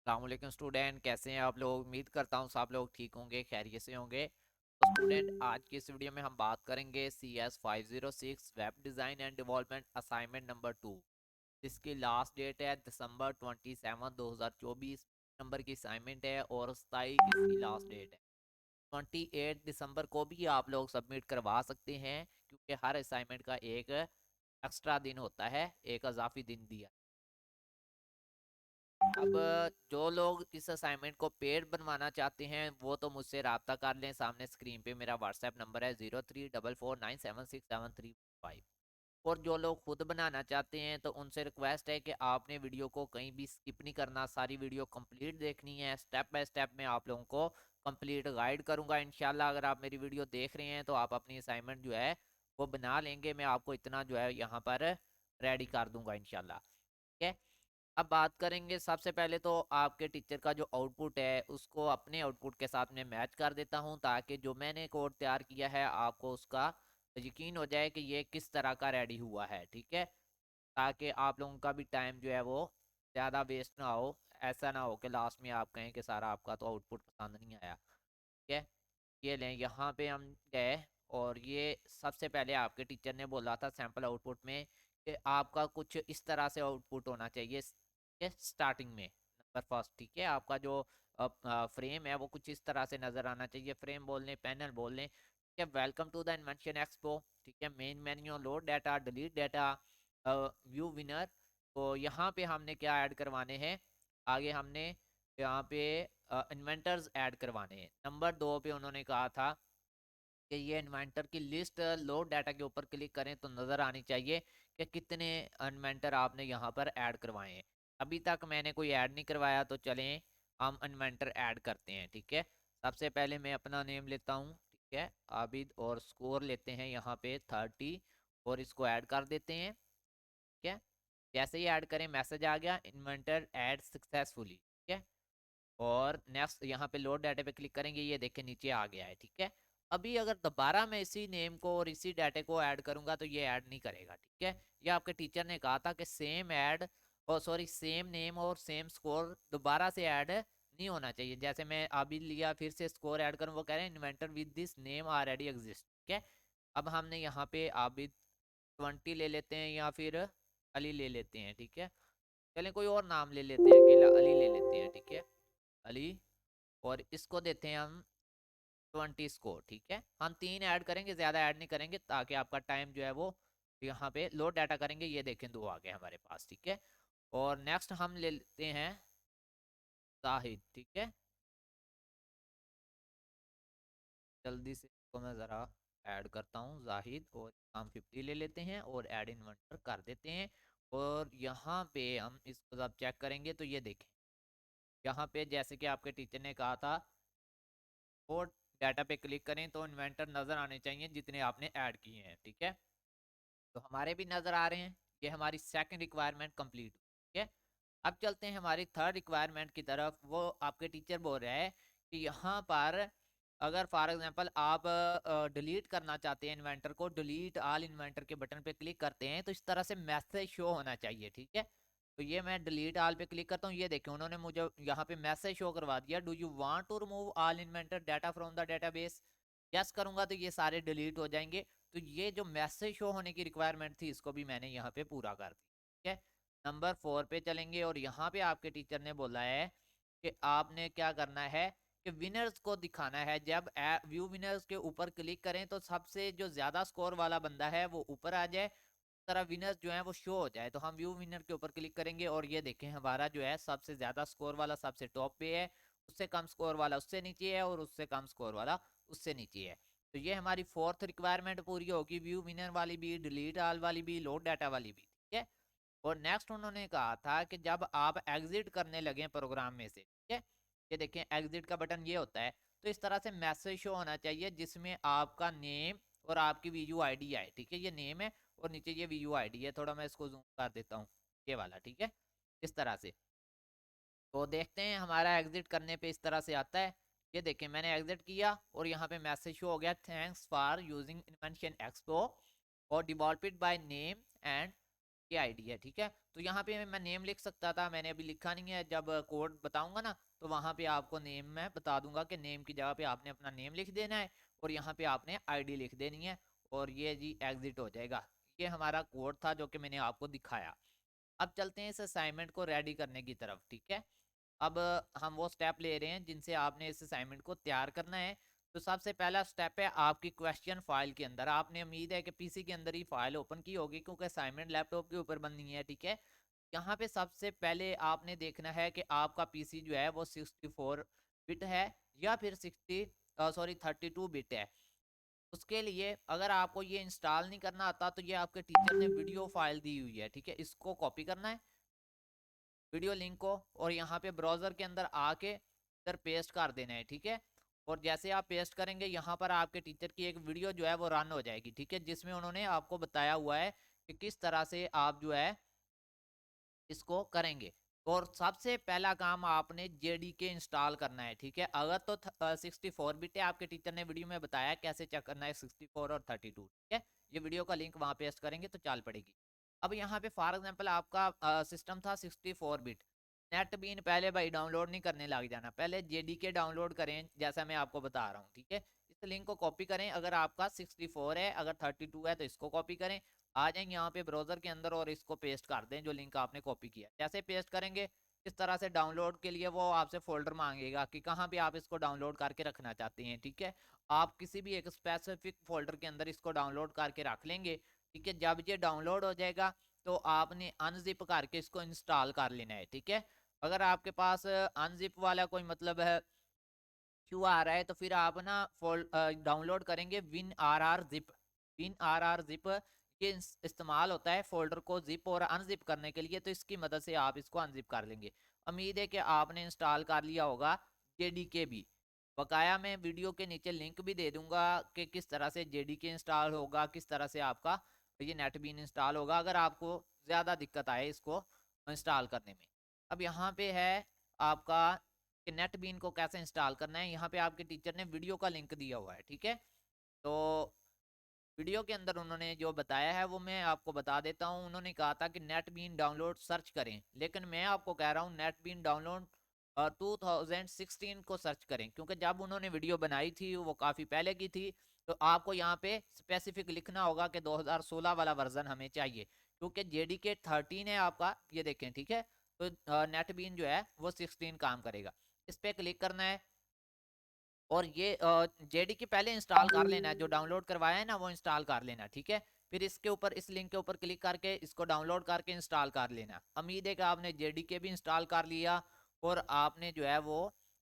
अस्सलामुअलैकुम स्टूडेंट, कैसे हैं आप लोग। उम्मीद करता हूँ सब लोग ठीक होंगे, खैरियत से होंगे। तो स्टूडेंट, आज की इस वीडियो में हम बात करेंगे CS 506 web design and development assignment number 2, जिसकी लास्ट डेट है December 27, 2024। नंबर की असाइनमेंट है और 27 इसकी लास्ट डेट है। 28 दिसंबर को भी आप लोग सबमिट करवा सकते हैं, क्योंकि हर असाइनमेंट का एक एक्स्ट्रा दिन होता है, एक अजाफी दिन दिया। अब जो लोग इस असाइनमेंट को पेड बनवाना चाहते हैं वो तो मुझसे रब्ता कर लें। सामने स्क्रीन पे मेरा व्हाट्सएप नंबर है 0344976735। और जो लोग खुद बनाना चाहते हैं तो उनसे रिक्वेस्ट है कि आपने वीडियो को कहीं भी स्किप नहीं करना, सारी वीडियो कंप्लीट देखनी है। स्टेप बाय स्टेप मैं आप लोगों को कंप्लीट गाइड करूंगा इंशाल्लाह। अगर आप मेरी वीडियो देख रहे हैं तो आप अपनी असाइनमेंट जो है वो बना लेंगे। मैं आपको इतना जो है यहाँ पर रेडी कर दूंगा इंशाल्लाह। ठीक है। अब बात करेंगे, सबसे पहले तो आपके टीचर का जो आउटपुट है उसको अपने आउटपुट के साथ में मैच कर देता हूं, ताकि जो मैंने कोड तैयार किया है आपको उसका यकीन हो जाए कि ये किस तरह का रेडी हुआ है। ठीक है, ताकि आप लोगों का भी टाइम जो है वो ज़्यादा वेस्ट ना हो। ऐसा ना हो कि लास्ट में आप कहें कि सारा आपका तो आउटपुट पसंद नहीं आया। ठीक है, ये लें, यहाँ पे हम गए और ये सबसे पहले आपके टीचर ने बोला था सैम्पल आउटपुट में कि आपका कुछ इस तरह से आउटपुट होना चाहिए स्टार्टिंग में, नंबर फर्स्ट। ठीक है, आपका जो फ्रेम है वो कुछ इस तरह से नजर आना चाहिए। फ्रेम बोल लें, पैनल बोल लें। ठीक है, welcome to the invention expo. ठीक है, main menu, load data, delete data, view winner. तो यहाँ पे हमने क्या ऐड करवाने हैं, आगे हमने यहाँ पे इन्वेंटर्स ऐड करवाने हैं। नंबर 2 पे उन्होंने कहा था कि ये इन्वेंटर की लिस्ट लोड डाटा के ऊपर क्लिक करें तो नज़र आनी चाहिए कि कितने इन्वेंटर आपने यहाँ पर ऐड करवाए हैं। अभी तक मैंने कोई ऐड नहीं करवाया, तो चलें हम इन्वेंटर ऐड करते हैं। ठीक है, सबसे पहले मैं अपना नेम लेता हूँ। ठीक है, आबिद, और स्कोर लेते हैं यहाँ पे 30 और इसको ऐड कर देते हैं। ठीक है, जैसे ही ऐड करें मैसेज आ गया, इन्वेंटर ऐड सक्सेसफुली। ठीक है, और नेक्स्ट यहाँ पे लोड डाटा पे क्लिक करेंगे, ये देखें नीचे आ गया है। ठीक है, अभी अगर दोबारा मैं इसी नेम को और इसी डाटे को ऐड करूंगा तो ये ऐड नहीं करेगा। ठीक है, ये आपके टीचर ने कहा था कि सेम ऐड, और सॉरी सेम नेम और सेम स्कोर दोबारा से ऐड नहीं होना चाहिए। जैसे मैं अभी लिया, फिर से स्कोर ऐड करूँ, वो कह रहे हैं inventor with this name already exist. ठीक है, अब हमने यहाँ पे अभी 20 ले लेते हैं या फिर अली ले लेते हैं। ठीक है, चलें कोई और नाम ले लेते हैं, अकेला अली ले लेते हैं। ठीक है, अली, और इसको देते हैं हम 20 स्कोर। ठीक है, हम 3 ऐड करेंगे, ज़्यादा ऐड नहीं करेंगे, ताकि आपका टाइम जो है वो यहाँ पे लोड डाटा करेंगे। ये देखें 2 आ गए हमारे पास। ठीक है, और नेक्स्ट हम ले लेते हैं जाहिद। ठीक है, जल्दी से इसको मैं ज़रा ऐड करता हूँ जाहिद, और हम 50 ले लेते हैं और ऐड इन्वर्टर कर देते हैं। और यहाँ पे हम इसको जब चेक करेंगे तो ये देखें, यहाँ पे जैसे कि आपके टीचर ने कहा था, और डाटा पे क्लिक करें तो इन्वेंटर नज़र आने चाहिए जितने आपने ऐड किए हैं। ठीक है, तो हमारे भी नज़र आ रहे हैं। ये हमारी सेकंड रिक्वायरमेंट कंप्लीट। ठीक है, अब चलते हैं हमारी थर्ड रिक्वायरमेंट की तरफ। वो आपके टीचर बोल रहे हैं कि यहाँ पर अगर फॉर एग्जांपल आप डिलीट करना चाहते हैं इन्वेंटर को, डिलीट ऑल इन्वेंटर के बटन पे क्लिक करते हैं तो इस तरह से मैसेज शो होना चाहिए। ठीक है, तो ये मैं डिलीट ऑल पे क्लिक करता हूँ, ये देखें उन्होंने मुझे यहाँ पे मैसेज शो करवा दिया, do you want to remove all inventor data from the database. Yes करूंगा तो ये सारे डिलीट हो जाएंगे। तो ये जो मैसेज शो होने की रिक्वायरमेंट थी इसको भी मैंने यहाँ पे पूरा कर दी। ठीक है, नंबर 4 पे चलेंगे, और यहाँ पे आपके टीचर ने बोला है कि आपने क्या करना है कि विनर्स को दिखाना है। जब व्यू विनर्स के ऊपर क्लिक करें तो सबसे जो ज्यादा स्कोर वाला बंदा है वो ऊपर आ जाए, तरह विनर्स जो है वो शो हो जाए। तो हम व्यू विनर के ऊपर क्लिक करेंगे और ये देखें हमारा जो है सबसे ज्यादा स्कोर वाला सबसे टॉप पे है, उससे कम स्कोर वाला उससे नीचे है, और उससे कम स्कोर वाला उससे नीचे है। तो ये हमारी फोर्थ रिक्वायरमेंट पूरी होगी, व्यू विनर वाली भी, डिलीट ऑल वाली भी, लोड डाटा वाली भी। ठीक है, और नेक्स्ट उन्होंने कहा था कि जब आप एग्जिट करने लगे प्रोग्राम में से, ठीक है, ये देखें एग्जिट का बटन ये होता है, तो इस तरह से मैसेज शो होना चाहिए जिसमें आपका नेम और आपकी वीयू आईडी आए। ठीक है, ये नेम है और नीचे ये वीयू आईडी है। थोड़ा मैं इसको जूम कर देता हूँ, ये वाला। ठीक है, इस तरह से तो देखते हैं हमारा एग्जिट करने पे इस तरह से आता है। ये देखें मैंने एग्जिट किया और यहाँ पे मैसेज शो हो गया, thanks for using invention expo और devolve it by name and ये आईडी है, ठीक है। तो यहाँ पे मैं नेम लिख सकता था, मैंने अभी लिखा नहीं है। जब कोड बताऊंगा ना तो वहाँ पे आपको नेम मैं बता दूंगा कि नेम की जगह पे आपने अपना नेम लिख देना है और यहाँ पे आपने आईडी लिख देनी है और ये जी एग्जिट हो जाएगा। ये हमारा कोड था जो कि मैंने आपको दिखाया। अब चलते हैं इस असाइनमेंट को रेडी करने की तरफ, ठीक है। अब हम वो स्टेप ले रहे हैं जिनसे आपने इस असाइनमेंट को तैयार करना है। तो सबसे पहला स्टेप है आपकी क्वेश्चन फाइल के अंदर। आपने उम्मीद है कि पीसी के अंदर ही फाइल ओपन की होगी क्योंकि असाइनमेंट लैपटॉप के ऊपर बननी है, ठीक है। यहाँ पे सबसे पहले आपने देखना है कि आपका पीसी जो है वो 64 बिट है या फिर 32 बिट है। उसके लिए अगर आपको ये इंस्टॉल नहीं करना आता तो ये आपके टीचर ने वीडियो फाइल दी हुई है, ठीक है। इसको कॉपी करना है वीडियो लिंक को और यहाँ पे ब्राउजर के अंदर आके इधर पेस्ट कर देना है, ठीक है। और जैसे आप पेस्ट करेंगे यहाँ पर आपके टीचर की एक वीडियो जो है वो रन हो जाएगी, ठीक है, जिसमें उन्होंने आपको बताया हुआ है कि किस तरह से आप जो है इसको करेंगे। और सबसे पहला काम आपने जेडीके इंस्टॉल करना है, ठीक है। अगर तो 64 बिट है, आपके टीचर ने वीडियो में बताया कैसे चेक करना है 64 और 32, ठीक है। ये वीडियो का लिंक वहां पेस्ट करेंगे तो चाल पड़ेगी। अब यहाँ पे फॉर एग्जांपल आपका सिस्टम था 64 बिट। नेट बीन पहले भाई डाउनलोड नहीं करने लग जाना, पहले जेडीके डाउनलोड करें जैसा मैं आपको बता रहा हूँ, ठीक है। इस लिंक को कॉपी करें, अगर आपका 64 है, अगर 32 है तो इसको कॉपी करें। आ जाएंगे यहाँ पे ब्राउजर के अंदर और इसको पेस्ट कर दें जो लिंक आपने कॉपी किया। जैसे पेस्ट करेंगे इस तरह से डाउनलोड के लिए वो आपसे फोल्डर मांगेगा कि कहाँ पे आप इसको डाउनलोड करके रखना चाहते हैं, ठीक है। आप किसी भी एक स्पेसिफिक फोल्डर के अंदर इसको डाउनलोड करके रख लेंगे, ठीक है। जब ये डाउनलोड हो जाएगा तो आपने अनजिप करके इसको इंस्टॉल कर लेना है, ठीक है। अगर आपके पास अनजिप वाला कोई मतलब है क्यों आ रहा है तो फिर आप ना डाउनलोड करेंगे WinRAR zip. WinRAR zip ये इस्तेमाल होता है फोल्डर को जिप और अनजिप करने के लिए, तो इसकी मदद से आप इसको अनजिप कर लेंगे। उम्मीद है कि आपने इंस्टॉल कर लिया होगा जेडीके भी। बकाया मैं वीडियो के नीचे लिंक भी दे दूंगा कि किस तरह से जेडीके इंस्टॉल होगा, किस तरह से आपका ये नेटबीन इंस्टॉल होगा अगर आपको ज़्यादा दिक्कत आए इसको इंस्टॉल करने में। अब यहाँ पे है आपका कि नेट बीन को कैसे इंस्टॉल करना है। यहाँ पे आपके टीचर ने वीडियो का लिंक दिया हुआ है, ठीक है। तो वीडियो के अंदर उन्होंने जो बताया है वो मैं आपको बता देता हूँ। उन्होंने कहा था कि नेट बीन डाउनलोड सर्च करें, लेकिन मैं आपको कह रहा हूँ नेट बीन डाउनलोड 2016 को सर्च करें, क्योंकि जब उन्होंने वीडियो बनाई थी वो काफ़ी पहले की थी। तो आपको यहाँ पे स्पेसिफिक लिखना होगा कि 2016 वाला वर्जन हमें चाहिए, क्योंकि जेडीके 13 है आपका, ये देखें, ठीक है। तो नेट बीन जो है वो 16 काम करेगा। इस पर क्लिक करना है और ये जेडीके पहले इंस्टॉल कर लेना है, जो डाउनलोड करवाया है ना वो इंस्टॉल कर लेना, ठीक है। फिर इसके ऊपर इस लिंक के ऊपर क्लिक करके इसको डाउनलोड करके इंस्टॉल कर लेना। उम्मीद है कि आपने जेडीके भी इंस्टॉल कर लिया और आपने जो है वो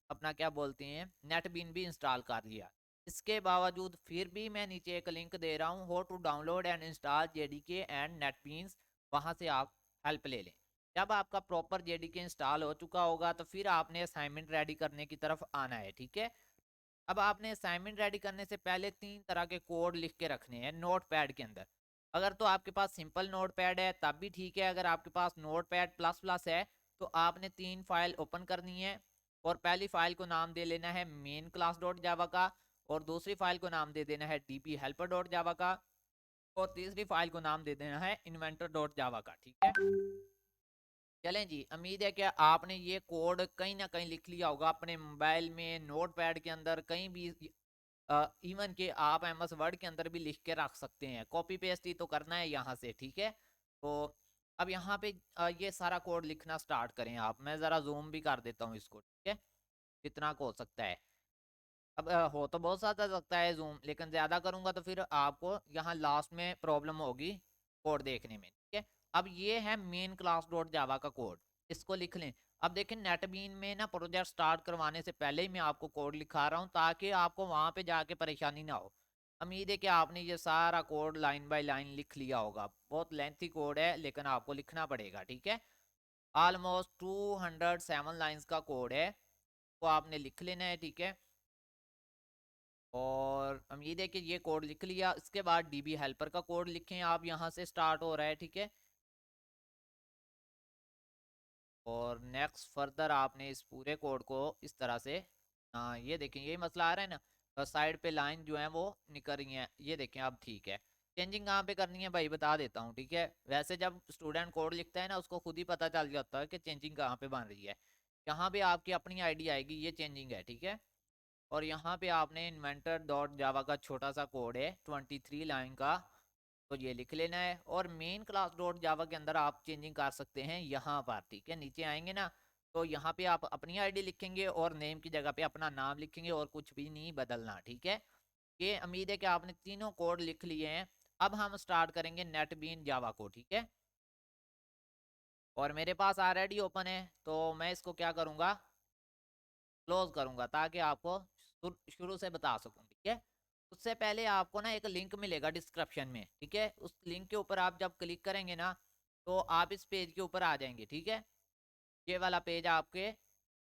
अपना क्या बोलते हैं नेटबीन भी इंस्टॉल कर लिया। इसके बावजूद फिर भी मैं नीचे एक लिंक दे रहा हूँ, how to download and install JDK and NetBeans, वहाँ से आप हेल्प ले लें। जब आपका प्रॉपर जेडीके इंस्टॉल हो चुका होगा तो फिर आपने असाइनमेंट रेडी करने की तरफ आना है, ठीक है। अब आपने असाइनमेंट रेडी करने से पहले 3 तरह के कोड लिख के रखने हैं नोट पैड के अंदर। अगर तो आपके पास सिंपल नोट पैड है तब भी ठीक है, अगर आपके पास नोट पैड प्लस प्लस है तो आपने 3 फाइल ओपन करनी है और पहली फाइल को नाम दे लेना है मेन क्लास डॉट जावा का, और दूसरी फाइल को नाम दे देना है डीपी हेल्पर डॉट जावा का, और तीसरी फाइल को नाम दे देना है इन्वेंटर डॉट जावा का, ठीक है। चलें जी, उम्मीद है कि आपने ये कोड कहीं ना कहीं लिख लिया होगा अपने मोबाइल में, नोट पैड के अंदर, कहीं भी। इवन के आप एमएस वर्ड के अंदर भी लिख के रख सकते हैं, कॉपी पेस्ट ही तो करना है यहाँ से, ठीक है। तो अब यहाँ पे ये सारा कोड लिखना स्टार्ट करें आप। मैं ज़रा जूम भी कर देता हूँ इसको, ठीक है, कितना को हो सकता है। अब हो तो बहुत ज़्यादा सकता है जूम, लेकिन ज़्यादा करूँगा तो फिर आपको यहाँ लास्ट में प्रॉब्लम होगी कोड देखने में, ठीक है। अब ये है मेन क्लास डॉट जावा का कोड, इसको लिख लें। अब देखें नेटबीन में ना प्रोजेक्ट स्टार्ट करवाने से पहले ही मैं आपको कोड लिखा रहा हूँ ताकि आपको वहाँ पे जाके परेशानी ना हो। उम्मीद है कि आपने ये सारा कोड लाइन बाय लाइन लिख लिया होगा। बहुत लेंथी कोड है लेकिन आपको लिखना पड़ेगा, ठीक है। ऑलमोस्ट 207 लाइन्स का कोड है, तो आपने लिख लेना है, ठीक है। और उम्मीद है कि ये कोड लिख लिया। इसके बाद डीबी हेल्पर का कोड लिखें आप, यहाँ से स्टार्ट हो रहा है, ठीक है। और नेक्स्ट फर्दर आपने इस पूरे कोड को इस तरह से, हाँ ये देखें यही मसला आ रहा है ना, साइड पे लाइन जो है वो निकल रही है, ये देखें अब ठीक है। चेंजिंग कहाँ पे करनी है भाई बता देता हूँ, ठीक है। वैसे जब स्टूडेंट कोड लिखता है ना उसको खुद ही पता चल जाता है कि चेंजिंग कहाँ पे बन रही है। यहाँ पे आपकी अपनी आईडी आएगी, ये चेंजिंग है, ठीक है। और यहाँ पे आपने इन्वेंटर डॉट जावा का छोटा सा कोड है 23 लाइन का, तो ये लिख लेना है। और मेन क्लास डॉट जावा के अंदर आप चेंजिंग कर सकते हैं यहाँ पर, ठीक है। नीचे आएंगे ना तो यहाँ पे आप अपनी आईडी लिखेंगे और नेम की जगह पे अपना नाम लिखेंगे और कुछ भी नहीं बदलना, ठीक है। ये उम्मीद है कि आपने तीनों कोड लिख लिए हैं। अब हम स्टार्ट करेंगे नेटबीन जावा को, ठीक है। और मेरे पास ऑलरेडी ओपन है तो मैं इसको क्या करूँगा, क्लोज करूँगा ताकि आपको शुरू से बता सकूँ, ठीक है। उससे पहले आपको ना एक लिंक मिलेगा डिस्क्रिप्शन में, ठीक है। उस लिंक के ऊपर आप जब क्लिक करेंगे ना तो आप इस पेज के ऊपर आ जाएंगे, ठीक है। ये वाला पेज आपके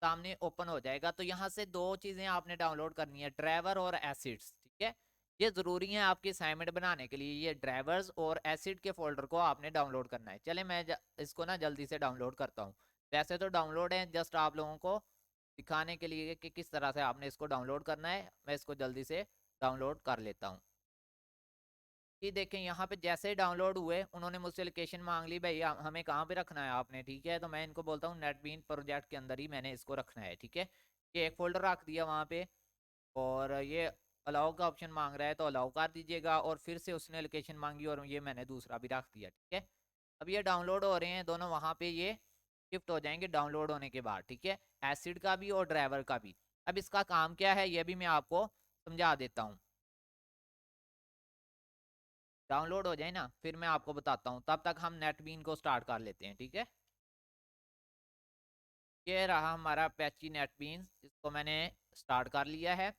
सामने ओपन हो जाएगा। तो यहाँ से दो चीज़ें आपने डाउनलोड करनी है, ड्राइवर और एसिड्स, ठीक है। ये ज़रूरी है आपकी असाइनमेंट बनाने के लिए। ये ड्राइवर्स और एसिड के फोल्डर को आपने डाउनलोड करना है। चले मैं इसको ना जल्दी से डाउनलोड करता हूँ। वैसे तो डाउनलोड है, जस्ट आप लोगों को दिखाने के लिए कि किस तरह से आपने इसको डाउनलोड करना है। मैं इसको जल्दी से डाउनलोड कर लेता हूँ। ये देखें यहाँ पे जैसे ही डाउनलोड हुए उन्होंने मुझसे लोकेशन मांग ली, भाई हमें कहाँ पे रखना है आपने, ठीक है। तो मैं इनको बोलता हूँ नेटबीन प्रोजेक्ट के अंदर ही मैंने इसको रखना है, ठीक है। ये एक फोल्डर रख दिया वहाँ पे। और ये अलाउ का ऑप्शन मांग रहा है तो अलाउ कर दीजिएगा। और फिर से उसने लोकेशन मांगी और ये मैंने दूसरा भी रख दिया, ठीक है। अब ये डाउनलोड हो रहे हैं दोनों, वहाँ पे ये शिफ्ट हो जाएंगे डाउनलोड होने के बाद, ठीक है। एसिड का भी और ड्राइवर का भी। अब इसका काम क्या है ये भी मैं आपको समझा देता हूँ। डाउनलोड हो जाए ना फिर मैं आपको बताता हूँ, तब तक हम नेटबीन को स्टार्ट कर लेते हैं, ठीक है। ये रहा हमारा पैची नेटबीन्स, इसको मैंने स्टार्ट कर लिया है।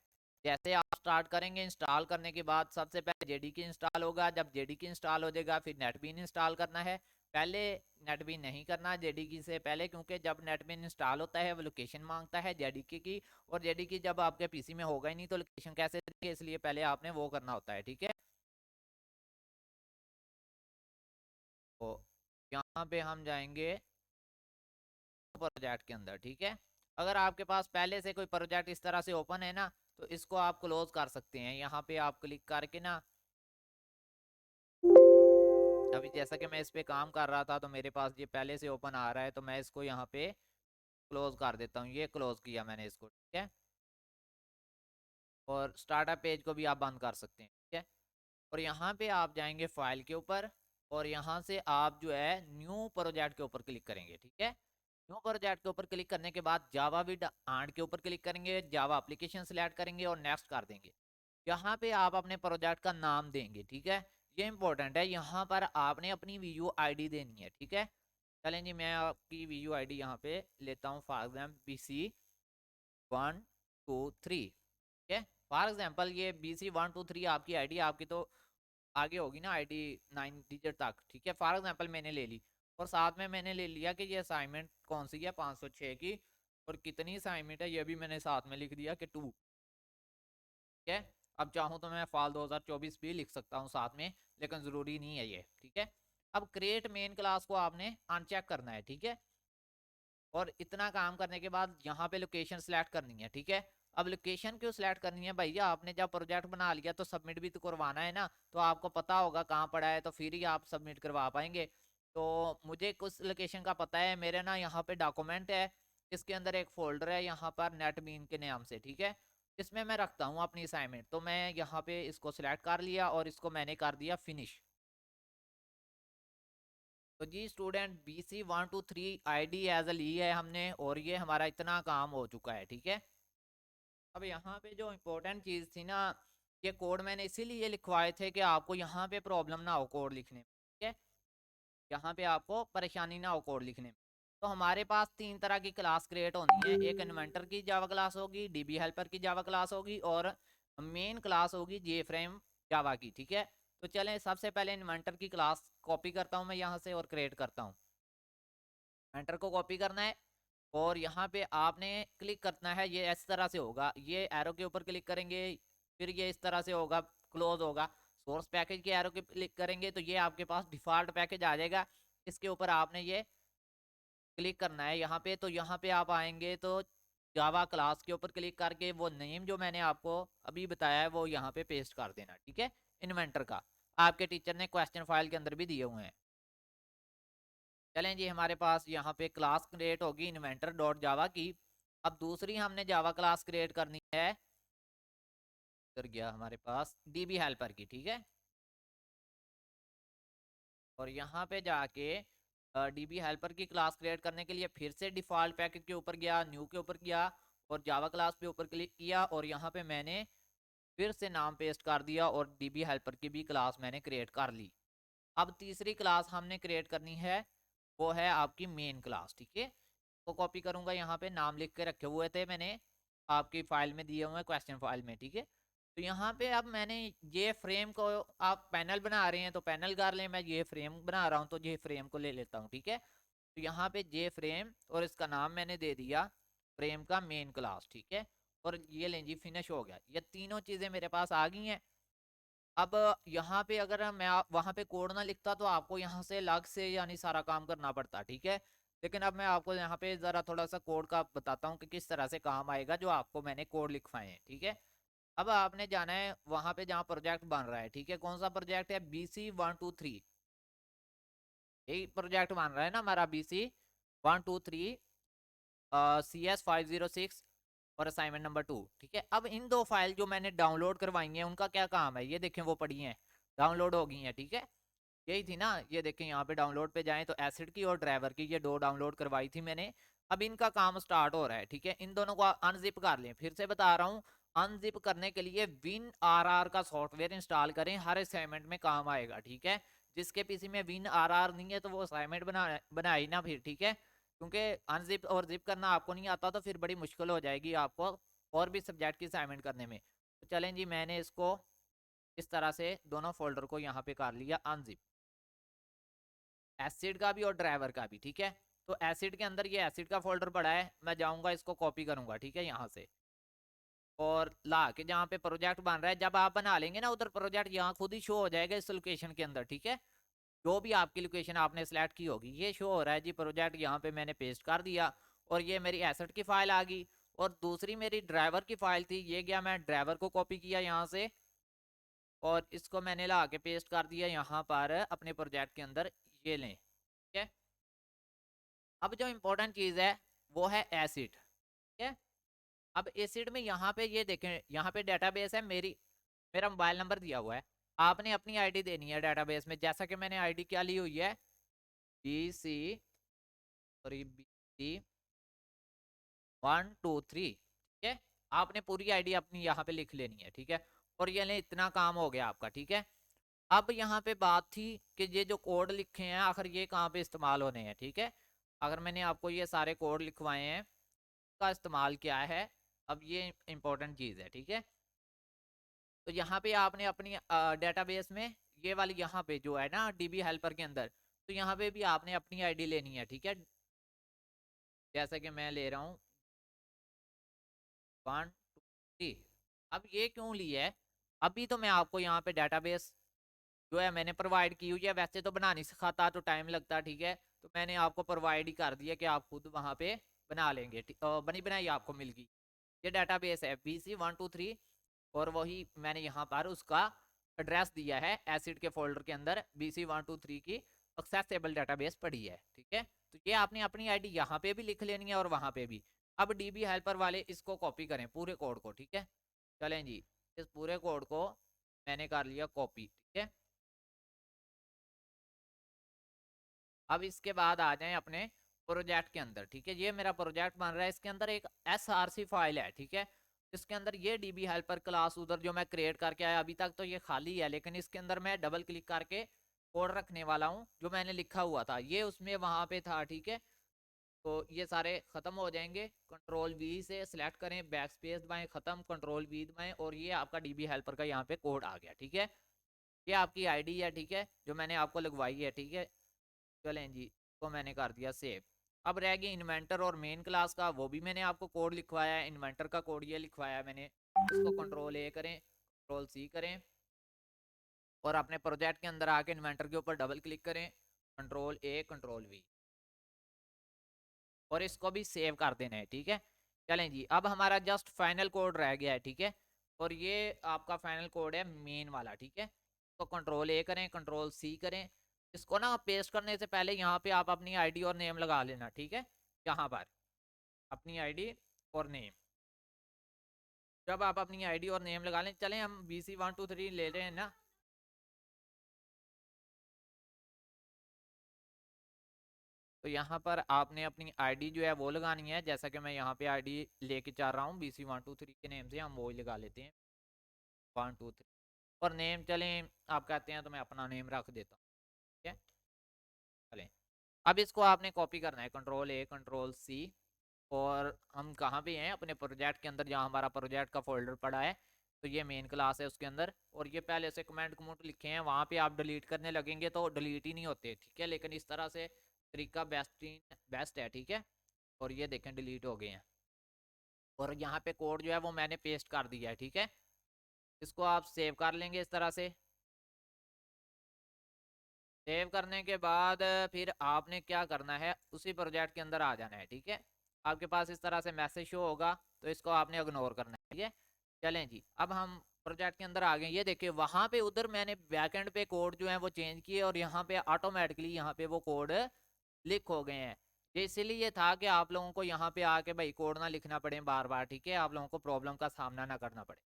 जैसे आप स्टार्ट करेंगे इंस्टॉल करने के बाद सबसे पहले जेडीके इंस्टॉल होगा। जब जेडीके इंस्टॉल हो जाएगा फिर नेटबीन इंस्टॉल करना है। पहले नेटबीन नहीं करना जेडीके से पहले, क्योंकि जब नेटबीन इंस्टॉल होता है वो लोकेशन मांगता है जेडीके की। और जेडीके जब आपके पीसी में होगा ही नहीं तो लोकेशन कैसे देंगे, इसलिए पहले आपने वो करना होता है, ठीक है। तो यहाँ पे हम जाएंगे प्रोजेक्ट के अंदर, ठीक है। अगर आपके पास पहले से कोई प्रोजेक्ट इस तरह से ओपन है ना तो इसको आप क्लोज कर सकते हैं। यहाँ पे आप क्लिक करके ना, अभी जैसा कि मैं इस पे काम कर रहा था तो मेरे पास ये पहले से ओपन आ रहा है तो मैं इसको यहाँ पे क्लोज कर देता हूँ। ये क्लोज किया मैंने इसको, ठीक है। और स्टार्टअप पेज को भी आप बंद कर सकते हैं, ठीक है। और यहाँ पे आप जाएंगे फाइल के ऊपर और यहाँ से आप जो है न्यू प्रोजेक्ट के ऊपर क्लिक करेंगे, ठीक है। न्यू प्रोजेक्ट के ऊपर क्लिक करने के बाद जावा विद आंट के ऊपर क्लिक करेंगे, जावा एप्लीकेशन सिलेक्ट करेंगे और नेक्स्ट कर देंगे। यहाँ पे आप अपने प्रोजेक्ट का नाम देंगे, ठीक है। ये इंपॉर्टेंट है, यहाँ पर आपने अपनी वीयू आईडी देनी है, ठीक है। चलें जी मैं आपकी वीयू आईडी यहाँ पे लेता हूँ, फॉर एग्जाम्पल BC123, ठीक है। फॉर एग्जाम्पल ये BC123 आपकी आईडी, आपकी तो आगे होगी ना आईडी 9 डिजिट तक, ठीक है। फॉर एग्जाम्पल मैंने ले ली और साथ में मैंने ले लिया कि ये असाइनमेंट कौन सी है 506 की, और कितनी असाइनमेंट है ये भी मैंने साथ में लिख दिया कि 2, ठीक है। अब चाहूँ तो मैं फाल 2024 भी लिख सकता हूँ साथ में, लेकिन ज़रूरी नहीं है ये, ठीक है। अब क्रिएट मेन क्लास को आपने अनचेक करना है, ठीक है। और इतना काम करने के बाद यहाँ पे लोकेशन सिलेक्ट करनी है, ठीक है। अब लोकेशन क्यों सिलेक्ट करनी है भैया, आपने जब प्रोजेक्ट बना लिया तो सबमिट भी तो करवाना है ना, तो आपको पता होगा कहाँ पड़ा है तो फिर ही आप सबमिट करवा पाएंगे। तो मुझे कुछ लोकेशन का पता है, मेरे ना यहाँ पे डॉक्यूमेंट है, इसके अंदर एक फोल्डर है यहाँ पर नेटबीन के नाम से, ठीक है। इसमें मैं रखता हूँ अपनी असाइनमेंट। तो मैं यहाँ पे इसको सिलेक्ट कर लिया और इसको मैंने कर दिया फिनिश। तो जी student BC123 ID as a ली है हमने और ये हमारा इतना काम हो चुका है, ठीक है। अब यहाँ पे जो इम्पोर्टेंट चीज़ थी ना, ये कोड मैंने इसीलिए लिखवाए थे कि आपको यहाँ पे प्रॉब्लम ना हो कोड लिखने में, ठीक है। यहाँ पे आपको परेशानी ना हो कोड लिखने में। तो हमारे पास तीन तरह की क्लास क्रिएट होनी है, एक इन्वेंटर की जावा क्लास होगी, डीबी हेल्पर की जावा क्लास होगी और मेन क्लास होगी जे फ्रेम जावा की, ठीक है। तो चलें सबसे पहले इन्वेंटर की क्लास कॉपी करता हूँ मैं यहाँ से और क्रिएट करता हूँ। एंटर को कॉपी करना है और यहाँ पे आपने क्लिक करना है, ये इस तरह से होगा, ये एरो के ऊपर क्लिक करेंगे फिर ये इस तरह से होगा, क्लोज होगा। सोर्स पैकेज के एरो के क्लिक करेंगे तो ये आपके पास डिफॉल्ट पैकेज आ जाएगा, इसके ऊपर आपने ये क्लिक करना है यहाँ पे। तो यहाँ पे आप आएंगे तो जावा क्लास के ऊपर क्लिक करके वो नेम जो मैंने आपको अभी बताया है वो यहाँ पे पेस्ट कर देना, ठीक है, इन्वेंटर का। आपके टीचर ने क्वेश्चन फाइल के अंदर भी दिए हुए हैं। चलें जी, हमारे पास यहाँ पे क्लास क्रिएट होगी इन्वेंटर डॉट जावा की। अब दूसरी हमने जावा क्लास क्रिएट करनी है, इधर गया हमारे पास डीबी हेल्पर की, ठीक है। और यहाँ पे जाके डीबी हेल्पर की क्लास क्रिएट करने के लिए फिर से डिफॉल्ट पैकेज के ऊपर गया, न्यू के ऊपर गया और जावा क्लास पे ऊपर क्लिक किया और यहाँ पे मैंने फिर से नाम पेस्ट कर दिया और डीबी हेल्पर की भी क्लास मैंने क्रिएट कर ली। अब तीसरी क्लास हमने क्रिएट करनी है, वो है आपकी मेन क्लास, ठीक है। तो कॉपी करूंगा, यहाँ पे नाम लिख के रखे हुए थे मैंने आपकी फाइल में दिए हुए क्वेश्चन फाइल में, ठीक है। तो यहाँ पे अब मैंने ये फ्रेम को, आप पैनल बना रहे हैं तो पैनल कर लें, मैं ये फ्रेम बना रहा हूँ तो ये फ्रेम को ले लेता हूँ, ठीक है। तो यहाँ पे जे फ्रेम और इसका नाम मैंने दे दिया फ्रेम का मेन क्लास, ठीक है। और ये लें जी, फिनिश हो गया, ये तीनों चीज़ें मेरे पास आ गई हैं। अब यहाँ पे अगर मैं वहाँ पे कोड ना लिखता तो आपको यहाँ से अलग से यानी सारा काम करना पड़ता, ठीक है। लेकिन अब मैं आपको यहाँ पे ज़रा थोड़ा सा कोड का बताता हूँ कि किस तरह से काम आएगा, जो आपको मैंने कोड लिखवाए हैं, ठीक है। अब आपने जाना है वहाँ पे जहाँ प्रोजेक्ट बन रहा है, ठीक है। कौन सा प्रोजेक्ट है? BC123, यही प्रोजेक्ट बन रहा है ना हमारा, BC123 CS506 और असाइनमेंट नंबर 2, ठीक है। अब इन दो फाइल जो मैंने डाउनलोड करवाई हैं उनका क्या काम है, ये देखें वो पड़ी हैं, डाउनलोड हो गई हैं, ठीक है। यही थी ना, ये देखें यहाँ पे डाउनलोड पे जाएं तो एसिड की और ड्राइवर की ये दो डाउनलोड करवाई थी मैंने। अब इनका काम स्टार्ट हो रहा है, ठीक है। इन दोनों को अनजिप कर लें, फिर से बता रहा हूँ, अनजिप करने के लिए WinRR का सॉफ्टवेयर इंस्टॉल करें, हर असाइनमेंट में काम आएगा, ठीक है। जिसके पीसी में WinRR नहीं है तो वो असाइनमेंट बनाए ना फिर, ठीक है। क्योंकि अनजिप और जिप करना आपको नहीं आता तो फिर बड़ी मुश्किल हो जाएगी आपको और भी सब्जेक्ट की असाइनमेंट करने में। तो चलें जी, मैंने इसको इस तरह से दोनों फोल्डर को यहाँ पे कर लिया अनजिप, एसिड का भी और ड्राइवर का भी, ठीक है। तो एसिड के अंदर ये एसिड का फोल्डर पड़ा है, मैं जाऊंगा इसको कॉपी करूंगा, ठीक है, यहाँ से और ला के जहाँ पे प्रोजेक्ट बन रहा है, जब आप बना लेंगे ना उधर प्रोजेक्ट यहाँ खुद ही शो हो जाएगा इस लोकेशन के अंदर, ठीक है। जो भी आपकी लोकेशन आपने सिलेक्ट की होगी ये शो हो रहा है जी प्रोजेक्ट, यहाँ पे मैंने पेस्ट कर दिया और ये मेरी एसेट की फाइल आ गई। और दूसरी मेरी ड्राइवर की फाइल थी, ये गया, मैं ड्राइवर को कॉपी किया यहाँ से और इसको मैंने ला के पेस्ट कर दिया यहाँ पर अपने प्रोजेक्ट के अंदर, ये लें, ठीक है। अब जो इम्पोर्टेंट चीज़ है वो है एसिड, ठीक है। अब एसिड में यहाँ पे ये देखें, यहाँ पे डेटाबेस है, मेरा मोबाइल नंबर दिया हुआ है, आपने अपनी आईडी देनी है डेटाबेस में, जैसा कि मैंने आईडी क्या ली हुई है, BC, सॉरी, BC123, ठीक है। आपने पूरी आईडी अपनी यहाँ पे लिख लेनी है, ठीक है। और ये ले, इतना काम हो गया आपका, ठीक है। अब यहाँ पे बात थी कि ये जो कोड लिखे हैं आखिर ये कहाँ पे इस्तेमाल होने हैं, ठीक है। अगर मैंने आपको ये सारे कोड लिखवाए हैं का इस्तेमाल क्या है, अब ये इंपॉर्टेंट चीज़ है, ठीक है। तो यहाँ पे आपने अपनी डेटाबेस में ये वाली यहाँ पे जो है ना डीबी हेल्पर के अंदर, तो यहाँ पे भी आपने अपनी आईडी लेनी है, ठीक है। जैसे कि मैं ले रहा हूँ 123। अब ये क्यों लिया है, अभी तो मैं आपको यहाँ पे डेटाबेस जो है मैंने प्रोवाइड की हुई है, वैसे तो बना नहीं सिखाता तो टाइम लगता, ठीक है। तो मैंने आपको प्रोवाइड ही कर दिया कि आप खुद वहाँ पे बना लेंगे, बनी बनाई आपको मिल गई। ये डेटाबेस है BC123 और वही मैंने यहाँ पर उसका एड्रेस दिया है एसिड के फोल्डर के अंदर, BC123 की एक्सेसिबल डेटाबेस पड़ी है, ठीक है। तो ये आपने अपनी आईडी यहाँ पे भी लिख लेनी है और वहाँ पे भी। अब डीबी हेल्पर वाले इसको कॉपी करें पूरे कोड को, ठीक है। चलें जी, इस पूरे कोड को मैंने कर लिया कॉपी, ठीक है। अब इसके बाद आ जाएं अपने प्रोजेक्ट के अंदर, ठीक है। ये मेरा प्रोजेक्ट बन रहा है, इसके अंदर एक SRC फाइल है, ठीक है। इसके अंदर ये डीबी हेल्पर क्लास उधर जो मैं क्रिएट करके आया, अभी तक तो ये खाली है, लेकिन इसके अंदर मैं डबल क्लिक करके कोड रखने वाला हूँ जो मैंने लिखा हुआ था, ये उसमें वहाँ पे था, ठीक है। तो ये सारे खत्म हो जाएंगे, कंट्रोल V से सिलेक्ट करें, बैक स्पेस दबाएं, खत्म, कंट्रोल V दबाएं और ये आपका डीबी हेल्पर का यहाँ पे कोड आ गया, ठीक है। ये आपकी आईडी है, ठीक है, जो मैंने आपको लगवाई है, ठीक है। चलें जी, तो मैंने कर दिया सेव। अब रह गई इन्वेंटर और मेन क्लास का, वो भी मैंने आपको कोड लिखवाया है, इन्वेंटर का कोड ये लिखवाया है मैंने। इसको कंट्रोल A करें, कंट्रोल C करें और अपने प्रोजेक्ट के अंदर आके इन्वेंटर के ऊपर डबल क्लिक करें, कंट्रोल A कंट्रोल V और इसको भी सेव कर देना है, ठीक है। चलें जी, अब हमारा जस्ट फाइनल कोड रह गया है, ठीक है। और ये आपका फाइनल कोड है मेन वाला, ठीक है। तो कंट्रोल ए करें, कंट्रोल सी करें। इसको ना पेस्ट करने से पहले यहाँ पे आप अपनी आईडी और नेम लगा लेना, ठीक है। यहाँ पर अपनी आईडी और नेम, जब आप अपनी आईडी और नेम लगा लें, चलें हम BC123 ले रहे हैं ना। तो यहाँ पर आपने अपनी आईडी जो है वो लगानी है, जैसा कि मैं यहाँ पे आईडी लेके चल रहा हूँ BC123 के नेम से, हम वो ही लगा लेते हैं 123। और नेम चलें आप कहते हैं तो मैं अपना नेम रख देता हूँ, ठीक है। चलें अब इसको आपने कॉपी करना है, कंट्रोल ए कंट्रोल सी। और हम कहाँ पे हैं, अपने प्रोजेक्ट के अंदर, जहाँ हमारा प्रोजेक्ट का फोल्डर पड़ा है। तो ये मेन क्लास है उसके अंदर, और ये पहले से कमेंट कमेंट लिखे हैं, वहाँ पे आप डिलीट करने लगेंगे तो डिलीट ही नहीं होते, ठीक है। लेकिन इस तरह से तरीका बेस्ट है, ठीक है। और ये देखें डिलीट हो गए हैं। और यहाँ पे कोड जो है वो मैंने पेस्ट कर दिया है, ठीक है। इसको आप सेव कर लेंगे इस तरह से। सेव करने के बाद फिर आपने क्या करना है, उसी प्रोजेक्ट के अंदर आ जाना है, ठीक है। आपके पास इस तरह से मैसेज शो होगा, तो इसको आपने इग्नोर करना है, ठीक है। चलें जी, अब हम प्रोजेक्ट के अंदर आ गए। ये देखिए वहां पे उधर मैंने बैकएंड पे कोड जो है वो चेंज किए, और यहाँ पे ऑटोमेटिकली यहाँ पे वो कोड लिख हो गए हैं। ये इसीलिए था कि आप लोगों को यहाँ पे आके भाई कोड ना लिखना पड़े बार बार, ठीक है, आप लोगों को प्रॉब्लम का सामना ना करना पड़े।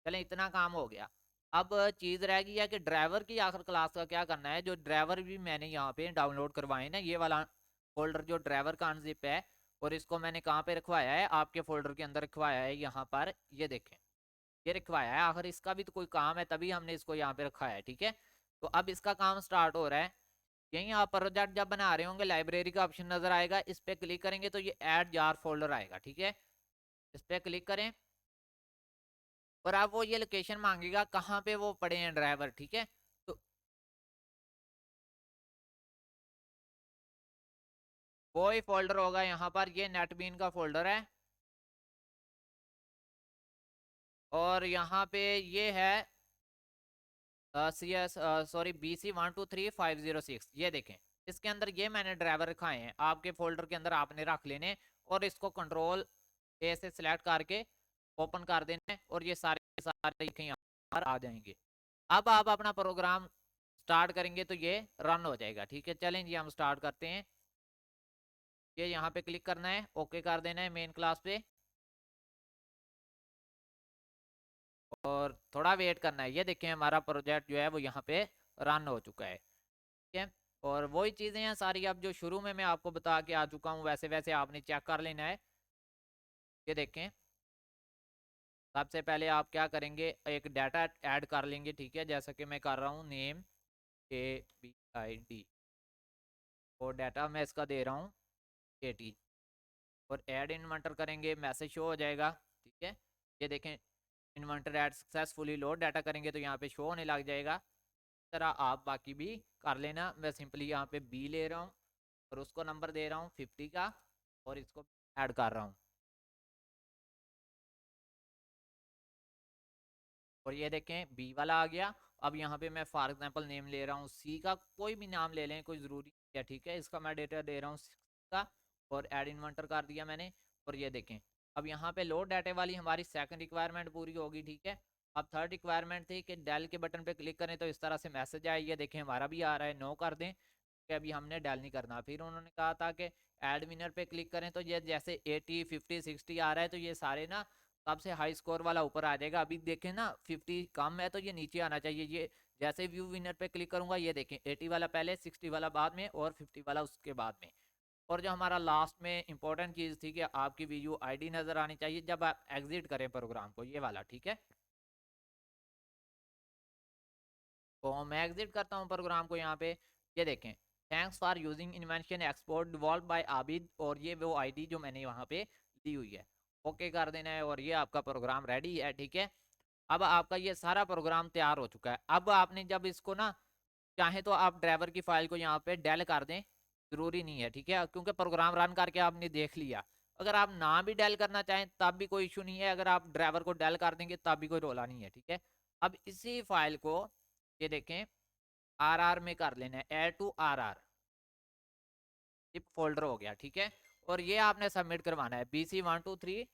चलें इतना काम हो गया। अब चीज़ रह गई है कि ड्राइवर की आखिर क्लास का क्या करना है। जो ड्राइवर भी मैंने यहाँ पे डाउनलोड करवाए ना, ये वाला फोल्डर जो ड्राइवर का अनजिप है, और इसको मैंने कहाँ पे रखवाया है, आपके फोल्डर के अंदर रखवाया है, यहाँ पर ये देखें, ये रखवाया है। आखिर इसका भी तो कोई काम है, तभी हमने इसको यहाँ पे रखा है, ठीक है। तो अब इसका काम स्टार्ट हो रहा है। यहीं आप प्रोजेक्ट जब बना रहे होंगे, लाइब्रेरी का ऑप्शन नजर आएगा, इस पे क्लिक करेंगे तो ये ऐड जार फोल्डर आएगा, ठीक है। इस पे क्लिक करें, और अब वो ये लोकेशन मांगेगा कहाँ पे वो पड़े हैं ड्राइवर, ठीक है। तो वो ही फोल्डर होगा यहाँ पर, ये नेटबीन का फोल्डर है। और यहाँ पे ये है CS सॉरी BC123 506, ये देखें। इसके अंदर ये मैंने ड्राइवर रखाए हैं, आपके फोल्डर के अंदर आपने रख लेने, और इसको कंट्रोल A से सिलेक्ट करके ओपन कर देने, और ये सारे सारे यहाँ पर आ जाएंगे। अब आप अपना प्रोग्राम स्टार्ट करेंगे तो ये रन हो जाएगा, ठीक है। चलें जी हम स्टार्ट करते हैं। ये यहाँ पे क्लिक करना है, ओके कर देना है मेन क्लास पे, और थोड़ा वेट करना है। ये देखें हमारा प्रोजेक्ट जो है वो यहाँ पे रन हो चुका है, ठीक है। और वही चीज़ें हैं सारी अब जो शुरू में मैं आपको बता के आ चुका हूँ, वैसे वैसे आपने चेक कर लेना है। ये देखें, सबसे पहले आप क्या करेंगे, एक डाटा ऐड कर लेंगे, ठीक है, जैसा कि मैं कर रहा हूँ, नेम KBID, और डाटा मैं इसका दे रहा हूँ KT। और ऐड इन्वर्टर करेंगे, मैसेज शो हो जाएगा, ठीक है। ये देखें inverter add successfully load, data करेंगे तो यहाँ पे शो होने लग जाएगा। इस तरह आप बाकी भी कर लेना। मैं सिंपली यहाँ पे B ले रहा हूँ, और उसको नंबर दे रहा हूँ 50 का, और इसको ऐड कर रहा हूँ। और ये देखें B वाला आ गया। अब यहाँ पे मैं फॉर एग्जांपल नेम ले रहा हूँ C का, कोई भी नाम ले लें, कोई ज़रूरी है, ठीक है। इसका मैं डेटा दे रहा हूँ 6 का, और ऐड इन्वर्टर कर दिया मैंने। और ये देखें अब यहाँ पे लोड डाटे वाली हमारी सेकंड रिक्वायरमेंट पूरी होगी, ठीक है। अब थर्ड रिक्वायरमेंट थी कि डेल के बटन पे क्लिक करें तो इस तरह से मैसेज आए, ये देखें हमारा भी आ रहा है, नो कर दें कि अभी हमने डेल नहीं करना। फिर उन्होंने कहा था कि ऐड विनर पे क्लिक करें, तो ये जैसे 80 50 60 आ रहा है, तो ये सारे ना सबसे हाई स्कोर वाला ऊपर आ जाएगा। अभी देखें ना 50 कम है तो ये नीचे आना चाहिए। ये जैसे व्यू विनर पे क्लिक करूंगा, ये देखें 80 वाला पहले, 60 वाला बाद में, और 50 वाला उसके बाद में। और जो हमारा लास्ट में इंपॉर्टेंट चीज़ थी कि आपकी वीडियो आईडी नज़र आनी चाहिए जब आप एग्जिट करें प्रोग्राम को, ये वाला, ठीक है। तो मैं एग्जिट करता हूँ प्रोग्राम को यहाँ पे। ये देखें thanks for using invention export devolve by Abid, और ये वो आईडी जो मैंने वहाँ पे दी हुई है, ओके कर देना है, और ये आपका प्रोग्राम रेडी है, ठीक है। अब आपका ये सारा प्रोग्राम तैयार हो चुका है। अब आपने जब इसको ना चाहे तो आप ड्राइवर की फाइल को यहाँ पे डेल कर दें, जरूरी नहीं है, ठीक है, क्योंकि प्रोग्राम रन करके आपने देख लिया। अगर आप ना भी डेल करना चाहें तब भी कोई इशू नहीं है, अगर आप ड्राइवर को डेल कर देंगे तब भी कोई रोला नहीं है, ठीक है। अब इसी फाइल को ये देखें RR में कर लेना है, add to RR, zip folder हो गया, ठीक है। और ये आपने सबमिट करवाना है BC123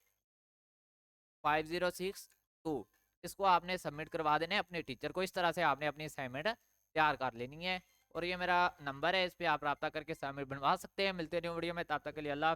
506 2, इसको आपने सबमिट करवा देना है अपने टीचर को। इस तरह से आपने अपनी असाइनमेंट तैयार कर लेनी है। और ये मेरा नंबर है, इस पर आप रब्ता करके सबमिट बनवा सकते हैं। मिलते हैं न्यू वीडियो में, तब तक के लिए अल्लाह।